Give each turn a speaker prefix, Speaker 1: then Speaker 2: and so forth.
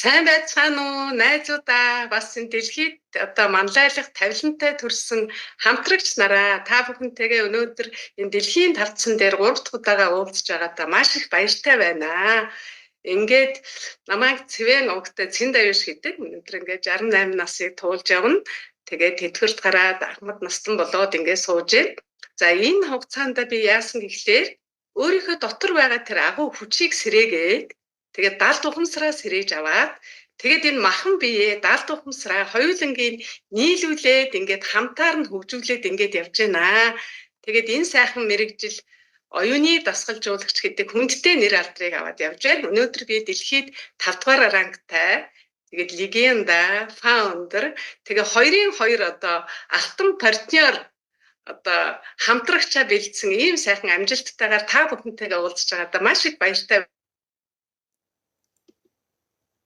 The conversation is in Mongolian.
Speaker 1: Сайн байцгаана уу найзуудаа бас энэ дэлхийд одоо манлайлах тавилантай төрсэн хамтрагч нараа та бүхэнтэйгээ өнөөдөр энэ дэлхийн тавцсан дээр 3 дахь удаага уулзж байгаадаа маш их баяртай байна. Ингээд намайг Цэвэн огтой Цэн Давиш гэдэг өнөөдөр ингээд 68 насыг туулж явна. Тэгээд тэтгэврт гараад Ахмад настан болоод ингээд сууж байна. За энэ хугацаанд би яасан гэхлээр өөрийнхөө дотор байгаа тэр агуу хүчийг сэрээгээд тэгээд далд ухамсараа сэрээж аваад тэгээд энэ махан биеэ далд ухамсараа хоёулангийн нийлүүлээд ингээд хамтаар нь хөгжүүлээд ингээд явж байна. Тэгээд энэ сайхан мэрэгжил оюуны дасгалжуулагч гэдэг хүндтэй нэр алдрыг аваад явж байна. Өнөөдөр би дэлхийд 5 дугаар ранктай тэгээд легенда, фаундер тэгээд 2-2 одоо алтан партнер одоо хамтрагчаа бэлдсэн ийм сайхан амжилттайгаар та бүхэнтэйгээ уулзж байгаадаа маш их баяртай